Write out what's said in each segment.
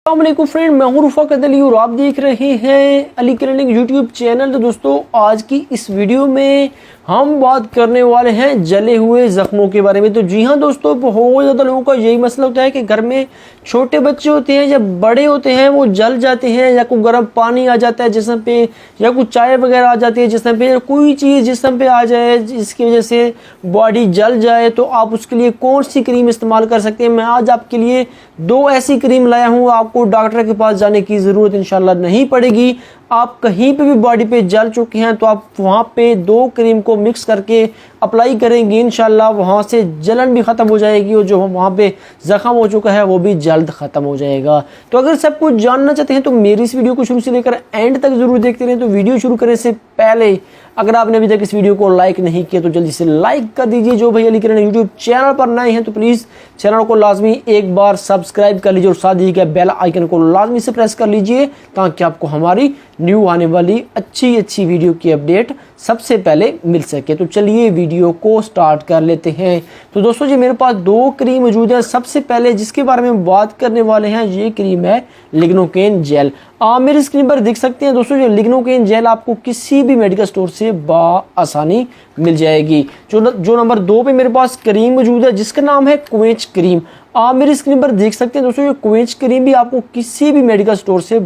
अस्सलामुअलैकुम फ्रेंड, मैं हूं रुफ़ाक़त अली और आप देख रहे हैं अली क्लिनिक यूट्यूब चैनल। तो दोस्तों, आज की इस वीडियो में हम बात करने वाले हैं जले हुए ज़ख्मों के बारे में। तो जी हाँ दोस्तों, बहुत ज़्यादा लोगों का यही मसला होता है कि घर में छोटे बच्चे होते हैं या बड़े होते हैं, वो जल जाते हैं, या कोई गर्म पानी आ जाता है जिस्म पे, या कुछ चाय वगैरह आ जाती है जिस्म पे, कोई चीज़ जिस्म पे आ जाए जिसकी वजह से बॉडी जल जाए, तो आप उसके लिए कौन सी क्रीम इस्तेमाल कर सकते हैं। मैं आज आपके लिए 2 ऐसी क्रीम लाया हूँ, आपको डॉक्टर के पास जाने की ज़रूरत इंशाल्लाह नहीं पड़ेगी। आप कहीं पे भी बॉडी पे जल चुके हैं तो आप वहाँ पे 2 क्रीम को मिक्स करके अप्लाई करेंगे, इंशाल्लाह वहाँ से जलन भी ख़त्म हो जाएगी और जो वहाँ पे ज़ख़म हो चुका है वो भी जल्द ख़त्म हो जाएगा। तो अगर सब कुछ जानना चाहते हैं तो मेरी इस वीडियो को शुरू से लेकर एंड तक ज़रूर देखते रहें। तो वीडियो शुरू करने से पहले अगर आपने अभी तक इस वीडियो को लाइक नहीं किया तो जल्दी से लाइक कर दीजिए। जो भाई अली क्लिनिक यूट्यूब चैनल पर नए हैं तो प्लीज़ चैनल को लाजमी एक बार सब्सक्राइब कर लीजिए और साथ ही के बेल आइकन को लाजमी से प्रेस कर लीजिए ताकि आपको हमारी न्यू आने वाली अच्छी वीडियो की अपडेट सबसे पहले मिल सके। तो चलिए वीडियो को स्टार्ट कर लेते हैं। तो दोस्तों जी, मेरे पास 2 क्रीम मौजूद है। सबसे पहले जिसके बारे में बात करने वाले हैं ये क्रीम है लिग्नोकेन जेल। आप मेरी स्क्रीन पर देख सकते हैं दोस्तों, जो लिग्नोकेन जेल आपको किसी भी मेडिकल स्टोर से आसानी मिल जाएगी। जो नंबर 2 पे मेरे पास क्रीम मौजूद है जिसका नाम है क्वेंच क्रीम। आप मेरी स्क्रीन पर देख सकते हैं दोस्तों, ये क्वेंच क्रीम भी आपको किसी भी मेडिकल स्टोर से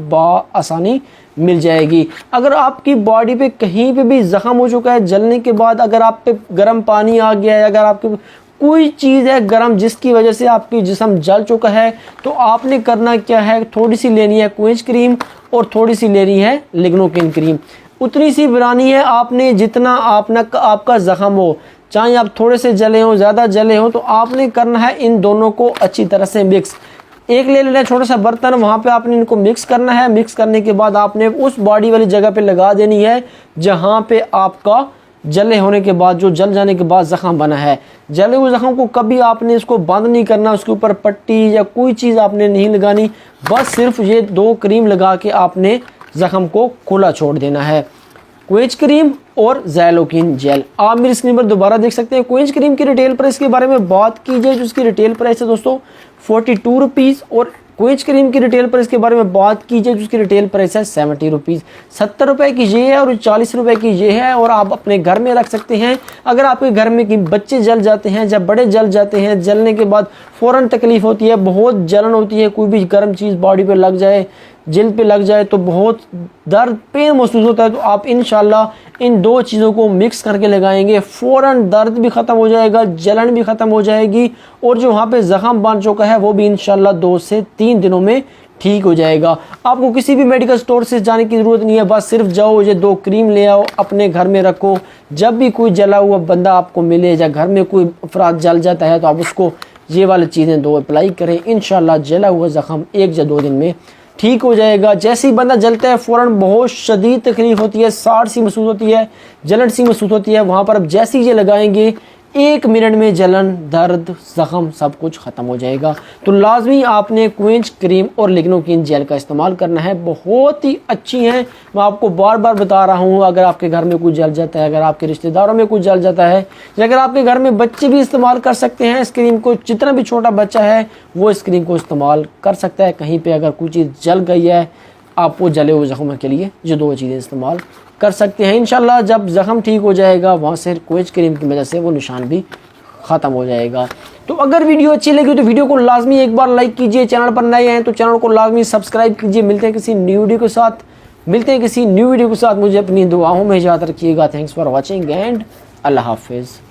आसानी मिल जाएगी। अगर आपकी बॉडी पे कहीं पे भी जख्म हो चुका है जलने के बाद, अगर आप पे गर्म पानी आ गया है, अगर आपके कोई चीज़ है गर्म जिसकी वजह से आपकी जिस्म जल चुका है, तो आपने करना क्या है, थोड़ी सी लेनी है क्वेंच क्रीम और थोड़ी सी लेनी है लिग्नोकेन क्रीम। उतनी सी बनानी है आपने जितना आपका जख्म हो, चाहे आप थोड़े से जले हो ज़्यादा जले हो, तो आपने करना है इन दोनों को अच्छी तरह से मिक्स। एक ले लेना छोटा सा बर्तन, वहाँ पे आपने इनको मिक्स करना है। मिक्स करने के बाद आपने उस बॉडी वाली जगह पे लगा देनी है जहाँ पे आपका जले होने के बाद, जो जल जाने के बाद ज़ख़म बना है। जले हुए ज़ख़म को कभी आपने इसको बंद नहीं करना, उसके ऊपर पट्टी या कोई चीज़ आपने नहीं लगानी, बस सिर्फ ये 2 क्रीम लगा के आपने ज़ख़म को खुला छोड़ देना है। क्वेंच क्रीम और ज़ैलोकिन जेल। आप मेरी स्क्रीन पर दोबारा देख सकते हैं। क्वेंच क्रीम की रिटेल प्राइस के बारे में बात की जाए, जो उसकी रिटेल प्राइस है दोस्तों 42 रुपीज़, और क्वेंच क्रीम की रिटेल प्राइस के बारे में बात की जाए, जिसकी रिटेल प्राइस है 70 रुपीज़। 70 रुपये की ये है और 40 रुपये की ये है, और आप अपने घर में रख सकते हैं। अगर आपके घर में कि बच्चे जल जाते हैं, जब बड़े जल जाते हैं, जलने के बाद फ़ौरन तकलीफ़ होती है, बहुत जलन होती है, कोई भी गर्म चीज़ बॉडी पे लग जाए, जल्द पे लग जाए तो बहुत दर्द पेन महसूस होता है, तो आप इंशाल्लाह इन 2 चीज़ों को मिक्स करके लगाएंगे, फ़ौरन दर्द भी ख़त्म हो जाएगा, जलन भी ख़त्म हो जाएगी, और जो वहाँ पे ज़ख़म बन चुका है वो भी इंशाल्लाह 2 से 3 दिनों में ठीक हो जाएगा। आपको किसी भी मेडिकल स्टोर से जाने की ज़रूरत नहीं है, बस सिर्फ जाओ, ये 2 क्रीम ले आओ, अपने घर में रखो। जब भी कोई जला हुआ बंदा आपको मिले या घर में कोई अफराद जल जाता है तो आप उसको ये वाली चीज़ें 2 अप्लाई करें, इंशाल्लाह जला हुआ ज़ख़म 1 या 2 दिन में ठीक हो जाएगा। जैसे ही बंदा जलता है फ़ौरन बहुत शदीद तकलीफ़ होती है, साड़ सी महसूस होती है, जलन सी महसूस होती है। वहाँ पर अब जैसे ही ये लगाएंगे 1 मिनट में जलन, दर्द, ज़ख़म सब कुछ ख़त्म हो जाएगा। तो लाजमी आपने क्वेंच क्रीम और लिग्नोकेन जेल का इस्तेमाल करना है, बहुत ही अच्छी हैं। मैं आपको बार बार बता रहा हूँ, अगर आपके घर में कुछ जल जाता है, अगर आपके रिश्तेदारों में कुछ जल जाता है, या अगर आपके घर में बच्चे भी इस्तेमाल कर सकते हैं इस क्रीम को, जितना भी छोटा बच्चा है वो इस क्रीम को इस्तेमाल कर सकता है। कहीं पर अगर कोई चीज़ जल गई है, आप वो जले हुए ज़ख़म के लिए ये 2 चीज़ें इस्तेमाल कर सकते हैं। इंशाल्लाह जब ज़ख़म ठीक हो जाएगा, वहाँ से क्वेंच क्रीम की वजह से वो निशान भी ख़त्म हो जाएगा। तो अगर वीडियो अच्छी लगी तो वीडियो को लाजमी एक बार लाइक कीजिए। चैनल पर नए हैं तो चैनल को लाजमी सब्सक्राइब कीजिए। मिलते हैं किसी न्यू वीडियो के साथ। मुझे अपनी दुआओं में इजाज़त रखिएगा। थैंक्स फॉर वॉचिंग एंड अल्लाह हाफिज़।